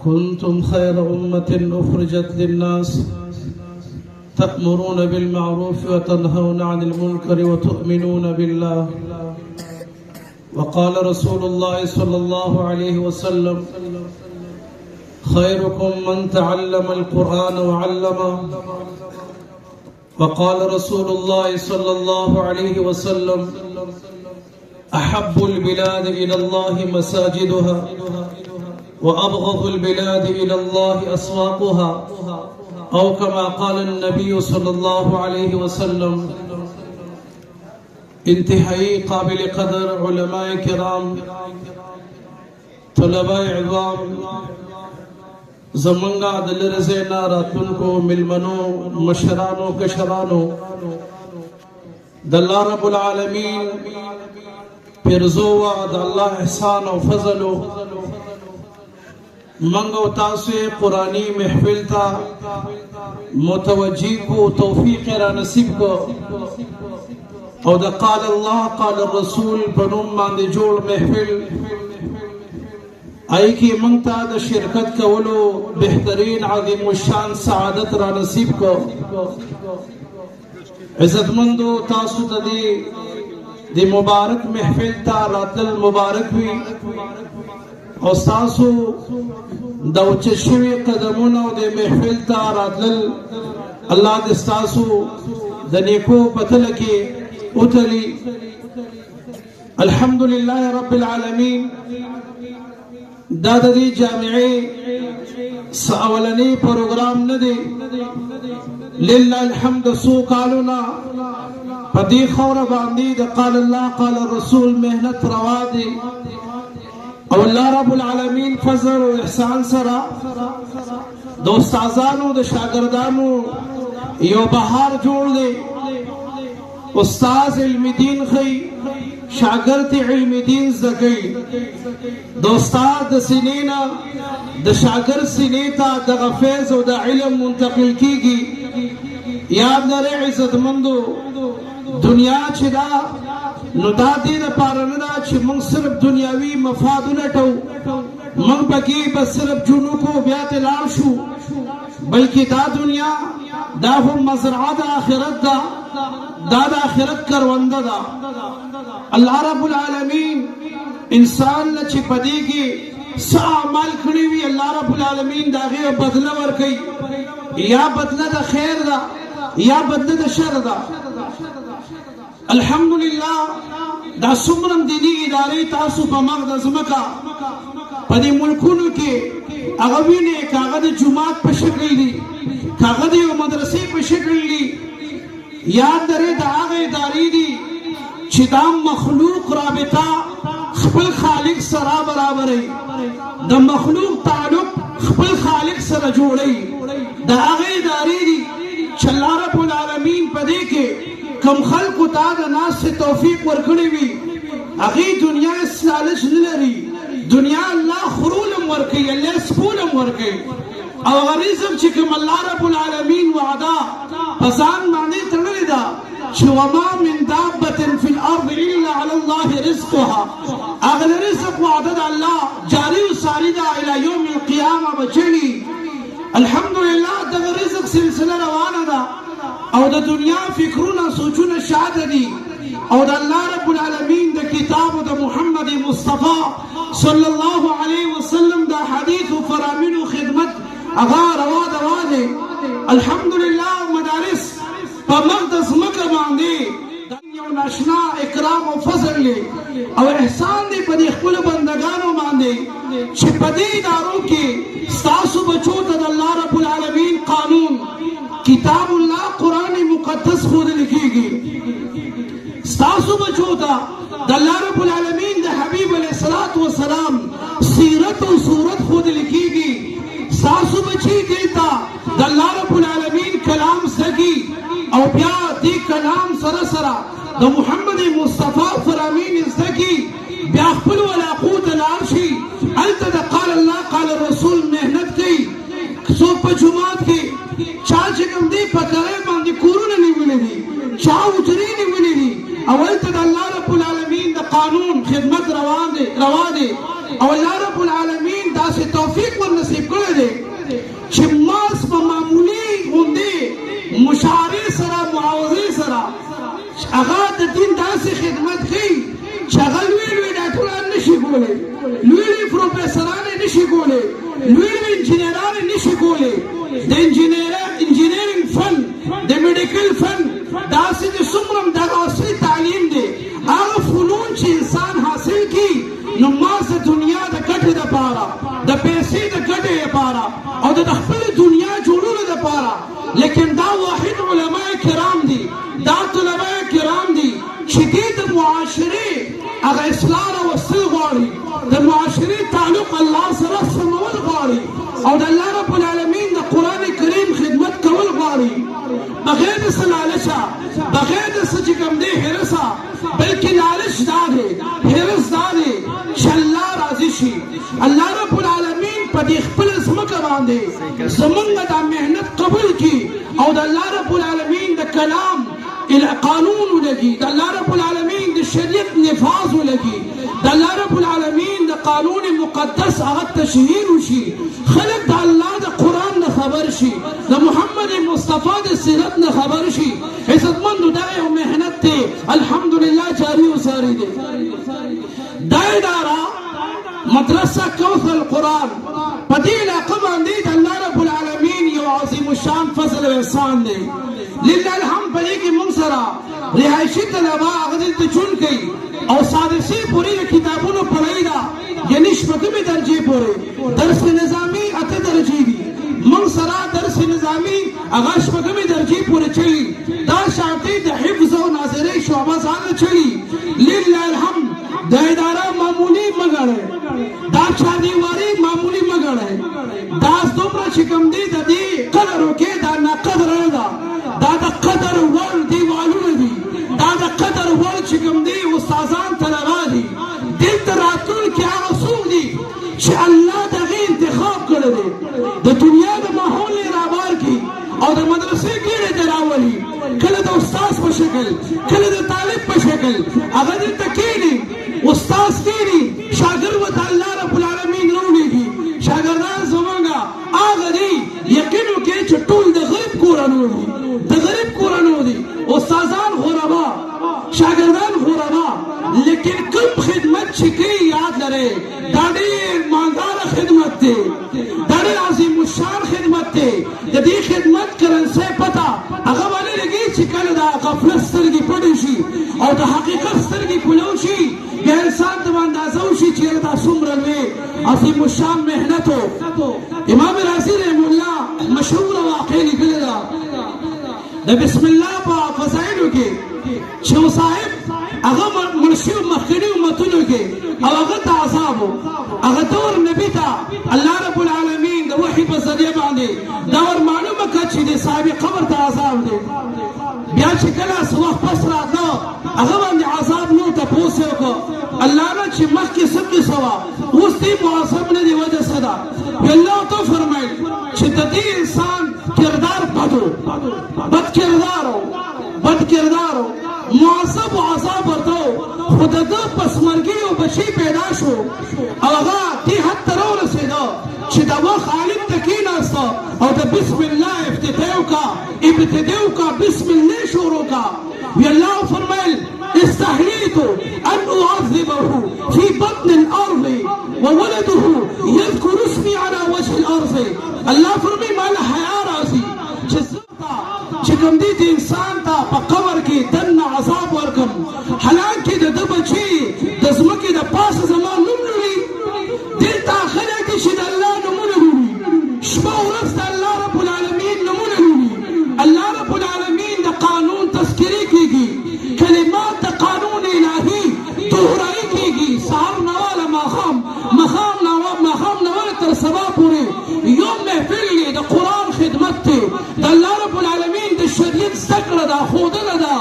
كنتم خير أمة أخرجت للناس تأمرون بالمعروف وتنهون عن المنكر وتؤمنون بالله. وقال رسول الله صلى الله عليه وسلم: خيركم من تعلم القرآن وعلمه. وقال رسول الله صلى الله عليه وسلم: أحب البلاد إلى الله مساجدها وأبغض البلاد إلى الله أسواقها، أو كما قال النبي صلى الله عليه وسلم. انتهائی قابل قدر علماء کرام، طلباء عظام، زمنگا دل رزینا راتن کو ملمنو مشرانو کشرانو، دلہ رب العالمین پیرزوا دا اللہ احسان و فضلو منگو تاسے قرآنی محفل تا متوجی کو توفیق را نصیب کو او دا قال اللہ قال الرسول بنوم ماندے جوڑ محفل آئی کی منگتا دا شرکت کولو بہترین عظیم الشان سعادت را نصیب کو. عزت مندو تاسو تا دی مبارک محفل تا راتل مبارک ہوئی او تاسو دا وچشوی قدمونو دی محفل تا راتل اللہ دستاسو دا نیکو پتلکی اتلی. الحمدللہ رب العالمین. دا دی جامعی ساولنی پروگرام ندی، للہ الحمد سو کالونا پدی خور باندی دا قال اللہ قال الرسول محنت روا دی او اللہ رب العالمین فضل و احسان سرا دا استازانو دا شاگردانو یو بہار جوڑ دے. استاز علم دین خی، شاگرد علم دین زگئی، دا استاد دا سنینا دا شاگرد سنیتا دا غفیز و دا علم منتقل کی گی. یاد نرے عزت مندو، دنیا چی دا نو دا دین پارندا چی منگ صرف دنیاوی مفاد نٹو، منگ بکی بس صرف جنو کو بیات لارشو، بلکہ دا دنیا دا ہم مزرعہ دا آخرت دا دا آخرت کروندہ دا. اللہ رب العالمین انسان نا چی پدی کی سا عمال کھڑی ہوئی اللہ رب العالمین دا غیر بدلہ ورکی، یا بدلہ دا خیر دا یا بدلہ دا شر دا. الحمدللہ دا سمرم دینی اداری تاسو پا مغد زمکا پدی ملکونو کے اغوینے کاغد جماعت پا شکل دی، کاغد و مدرسی پا شکل دی. یاد درے دا آغا اداری دی چی دا مخلوق رابطہ خپل خالق سرا برابرئی، دا مخلوق تعلق خپل خالق سر جوڑئی. دا آغا اداری دی چی اللہ رب العالمین پا دے کے کم خلق تا دا ناس سے توفیق ورکڑی وی اغی دنیا اس لالچ نلری، دنیا اللہ خرولم ورکی، اللہ سپولم ورکی. او غریزم چکم اللہ رب العالمین وعدا پسان معنی ترلی دا چی وما من دابت فی الارض الا علی اللہ رزقها. اغل رزق وعدد اللہ جاری و ساری دا الى یوم القیامة بچلی. الحمدللہ دا رزق سلسلہ روانا دا او دا دنیا فکرونا سوچونا شاد دی او دا اللہ رب العالمین دا کتاب دا محمد مصطفیٰ صلی اللہ علیہ وسلم دا حدیث و فرامین و خدمت اغا روا دوا دے. الحمدللہ مدارس پا مقدس مکہ باندے یو ناشنا اکرام و فضل لے او احسان دے پا دی خپل بندگانو باندے چھ پا دی اداروں کے ستاسو بچوتا دا اللہ رب العالمین قانون کتاب اللہ قرآن مقدس خود لکھی گی. ستاسو بچوتا دا اللہ رب العالمین دا حبیب علیہ السلام سیرت و صورت خود لکھی گی. ستاسو بچی دیتا دا اللہ رب العالمین کلام سگی او بیا دی کلام سرسرا دا محمد مصطفیٰ فرامین سگی بیا خپل ولا قوت العرشی علتا دا قال اللہ قال الرسول محنت کی سو پا جماعت کی چاہ چکم دی پترے باندی کورون نیولی دی چاہ اتری نیولی دی اولتا دا اللہ رب العالمین دا قانون خدمت روا دے او الله رب العالمین داسې توفیق ور نصیب کړی دی چې ماس په معمولي غوندې مشاعرې سره معاوضې سره هغه د دین داسې خدمت کوي چې هغه لوی لوی ډاکټران نشي کولی، لوی لوی پروفیسران یې نشي کولی، لوی لوی انجینران یې نشي کولی. د انجینرینګ فن، د میډیکل فن داسې د څومره دغه عصري تعلیم دی هغه فنون چې انسان حاصل کړي نو ماس د دنیا د ګټې دپاره، د پیسې د ګټې دپاره او د خپلې دنیا جوړولو دپاره، لیکن دا واحد علما کرام دي، دا طلبا کرام دي چې دې د معاشرې هغه اصلاح راوستل غواړي، د معاشرې تعلق الله سره سمول غواړي او د الله رب العالمین د قرآن کریم خدمت کول غواړي بغیر د څه لالچه، بغیر د څه چې کوم دی حرصه، بلکې لالچ دا دی، حرص دا دی چې الله راضي شي. الله رب العالمین په دې خپله ځمکه باندې زمونږ دا محنت قبول کړي او د الله رب العالمین د کلام قانون ولګي، د الله رب العالمین د شریعت نفاذ ولګي، د الله رب العالمین د قانون مقدس هغه تشهیر وشي، خلک د الله د قرآن نه خبر شي، د محمد مصطفی د سیرت نه خبر شي. عزتمندو دا یو محنت دی الحمدلله جاری و ساری دی. دا اداره مدرسه کوثر القرآن په دې علاقه باندې د الله رب العالمین یو عظیم الشان فضل او احسان دی. لله الحمد په دې کې موږ سره رهایشي طلبا هغه دلته ژوند کوي او سادسي پورې د کتابونو پړۍ ده، یعنې شپږمې درجې پورې. درس نظامي 8 درجې دي، موږ سره درس نظامي هغه شپږمې درجې پورې چلی. دا شاته د حفظ او ناظرۍ شعبه ځانله چلی. لله الحمد دا اداره معمولی مه ګڼئ، دا چاردیواري معمولی مه ګڼئ. دا دومره چې کوم دی د دې قدر وکړئ، دا ناقدره نه ده، دا د قدر وړ دیوالونه دي، دا د قدر وړ چې کوم دی استادان طلبا دي. دلته راتلونکي هغه څوک دي چې الله د هغې انتخاب کړی دی، د دنیا د ماحول یې رابار کړي او د مدرسې ګېډې ته راولي، کله د استاذ په شکل، کله د طالب په شکل هغه دلته کښېني، استاذ کښېني، شاګرد ورته الله رب العالمین راولېږي. شاګردان زموږ هغه دي یقین وکړئ چې ټول د غریب کورنو دي، د غریب کورنو دي، استادان غربا، شاګردان غربا، لیکن کوم خدمت چې کوي یاد لرئ دا ډېر مالداره خدمت دی، دا ډېر عظیم الشان خدمت دی. د دې خدمت کرنسۍ پته هغه باندې لګي چې کله د غفلت سترګې پټې شي او د حقیقت سترګې کولو شي بیا انسان ته به اندازه وشي چې دا څومره لوی عظیم الشان محنت و. امام رازي رحم الله مشهوره واقعه لیکلې ده د بسم الله په فضایلو کې چې صاحب هغه مړ شوي مخکني امتونو کې او هغه ته عذاب و، هغه دور نبي ته الله رب العالمین د وحي په ذریعه باندې دا ور معلومه کړه چې د صاحب قبر ته عذاب دی. بیا چې کله څه وخت پس راته هغه باندې عذاب نو تپوس یې وکړه الله نه چې مخکې څه قصه وه اوس دې معصب نه دی وجه څه ده. الله ته فرمایل چې د دې انسان کردار بد کردار معصب و عذاب ورته خو د ده پس مرګي یو بچی پیدا شو او هغه دې حد ته راورسېده چې د وخت عالم ته کېناسته او د بسم الله ابتدا وکړه بسم الله شروع کړه. وی الله فرمایل استحييت ان اعذبه في بطن الارض وولده يذكر اسمي على وجه الارض. الله فرمایي ما له حیا راځي چې کوم دې انسان ته په قبر کې دننه عذاب ورکړم، حالانکې د ده بچي د ځمکې د پاسه زما نوم لري. دلته خلک دي چې د الله نومونه لري، شپه ورځ د الله رب العالمین نومونه لري. الله رب العالمین د قانون تذکرې کېږي، کلمات د قانون الهي دوهرایي کېږي، سهار نواله ماښام نواله تر سبا پورې یو محفل دی د قرآن خدمت دی، د الله رب العالمین د شریعت زده کړه ده، ښودنه ده،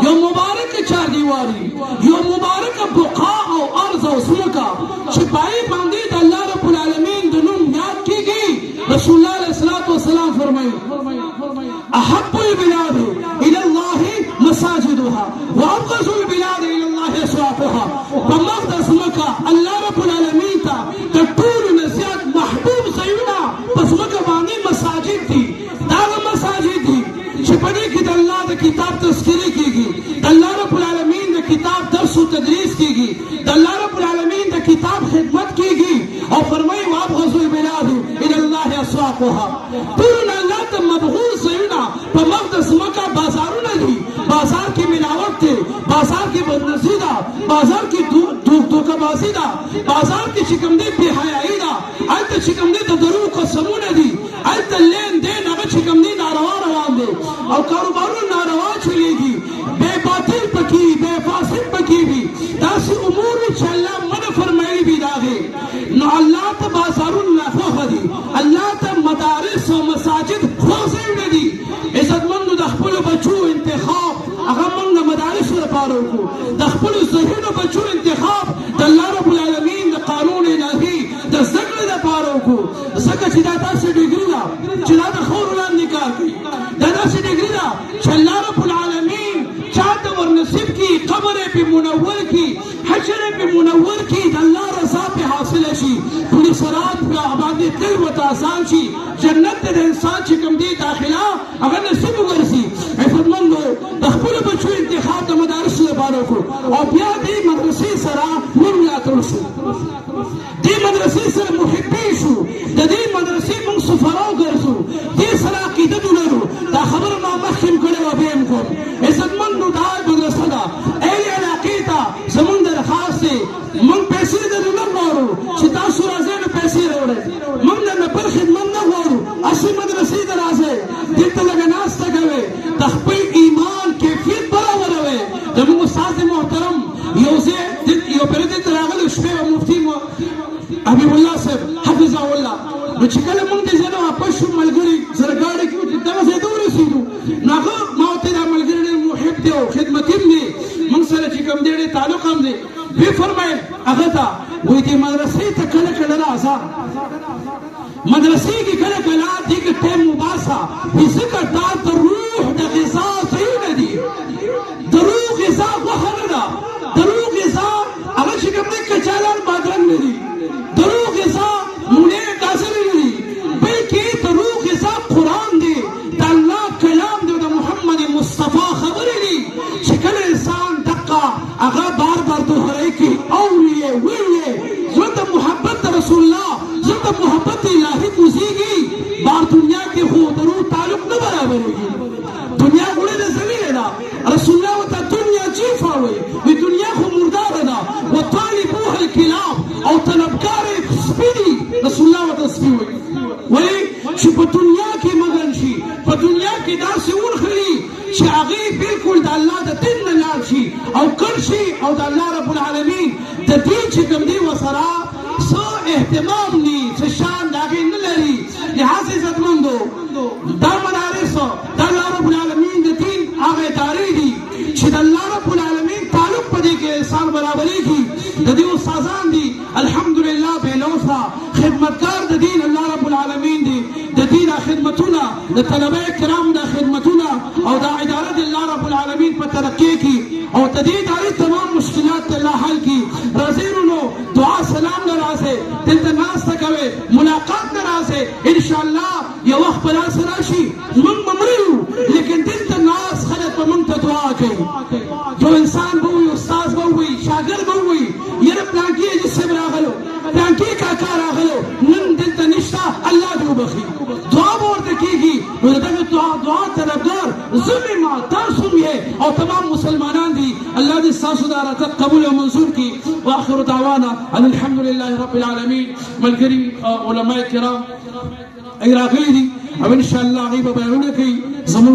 یو مبارکه چاردیواري، یو مبارکه بقا او ارض او ځمکه چې په هغې باندې د الله رب العالمین د نوم یاد کېږي. رسول الله علیه الصلاة والسلام فرمایي احب البلاد الى الله مساجدها وابغض البلاد الى الله اسواقها. په مقدس مکه الله رب العالمین ته او فرمای وابغضوا البلاد الى الله اسواقها ټول الله ته مبغوض زینا په مقدس مکه بازارونه دي بازار کې ملاوت دی بازار کې بدنصیبی ده بازار کې دوکه‌بازي ده بازار کې چې کوم دی بې حیایي ده هلته چې کوم دی د دروغ قسمونه دي هلته لین دین هغه چې کوم دی ناروا روان دی او کاروبارونه ناروا چلیږي بې باطل پکې بې فاسد پکې وي داسې امور چې الله منع فرمایلي وي د هغې نو الله ته بازارونه ناخوښه دي الله ته مدارس او مساجد خوښ ځایونه دي عزتمندو د خپلو بچو انتخاب هغه موږ د مدارسو لپاره وکړو د خپلو ذهنو بچو انتخاب د الله رب العالمین د قانون الهي د زده کړې لپاره وکړو ځکه چې دا داسې ډګري ده چې دا د خاورو لاندې کار کوي دا داسې ډګري ده چې الله رب العالمین چاته ورنصیب کړي قبر یې پې منور کړي حشر یې پې منور کړي د الله رضا پې حاصله شي پل صراط پې باندې تل ورته اسان شي جنت ته د انسان چې کوم دی داخله هغه نصیب وګرځي عزتمندو د خپلو بچو انتخاب د مدارسو لپاره وکړو او بیا دې مدرسې سره موږ ملاتړ شو دې مدرسې سره محبین شو د دې مدرسې موږ سفرا وګرځو دې سره عقیده ولرو دا خبره ما مخکې هم کړې وه بیا هم کوم عزتمندو دا مدرسه ده اهل علاقې ته زموږ درخواست دی موږ پیسې درنه نه غواړو چې تاسو راځئ نو پیسې راوړئ موږ درنه بل خدمت نه غواړو اصلي مدرسې ته راځئ دلته لږه ناسته کوئ د خپل ایمان کیفیت برابروئ زموږ استاد محترم یو پرې دلته راغلی شپې و مفتي حبیب الله صاحب حفظه الله نو چې کله موږ د ځای نه واپس شو ملګري سره ګاډۍ کې چې دغه ځای ته ورسېدو نو هغه ما ورته دا ملګري ډېر محب دی او خدمتي هم دی موږ سره چې کوم دی ډېر تعلق هم دی ویې فرمایل هغه ته وایي دې مدرسې ته کله کله راځه مدرسې کې کله کله دې کې ټایم وباسه ځکه دا د روح د غذا ځایونه دي د روح غذا غوښه نه ده د روح غذا هغه چې کوم دی کچالان بادرنګ نه دي د روح غذا مونې ګازرې نه دي بلکې د روح غذا قرآن دی د الله کلام دی د محمد مصطفی خبرې دي چې کله انسان دقه هغه بار بار دوهرای کوي اوري یې ویل یې زړه د محبت د رسول الله زړه د محبت الهي کوزېږي بار دنیا کې خو د روح تعلق نه برابرېږي دنیا غوړې زمینه ده رسول الله ورته دنیا جیفه وایي دنیا خو مرداره ده وطالبوها الکلاب او طلبګار یې سپي دي رسول الله ورته سپي وایي چې په دنیا کې مغن شي په دنیا کې داسې ونښلي چې هغې بلکل د الله د دین نه لاړ شي او کړ شي او د الله رب العالمین د دین چې کوم دی ورسره څه اهتمام دي څه شان د هغې نه لري لحاظ عزتمندو دا مدارس د الله رب العالمین د دین هغه ادارې دي چې د الله رب العالمین تعلق په دې کې انسان برابرېږي د دې استادان دي الحمدلله بېلوثه خدمتګار د دین الله رب العالمین دي د دین خدمتونه د طلبه کرام د خدمتونه او د اداره د الله رب العالمین په ترقۍ کې او د دې ادارې تمام مشکلات الله حل کړي راځئ نو دعا سلام نه راځئ دلته ناسته کوئ ملاقات نه راځئ انشاءالله یو وخت به داسې راشي موږ به مړه یو لیکن دلته ناست خلک به موږ ته دعا کوي یو انسان به ووایي استاد به ووایي شاګرد به ووایي یاره پلانکي حاجي صاحب راغلو پلانکي کاکا راغلو نن دلته نشته الله دې وبخي دعا به ورته کېږي نو د دغه دعا طلبګار زه مې ما تاسو یې او تمام مسلمانان دي الله دې ستاسو دا راتګ قبول او منظور کړي واخر دعوانا ان الحمد لله رب العالمین ملګري علماء کرام ای راغلي دي او ان شاء الله هغوی به بیانونه کوي زموږ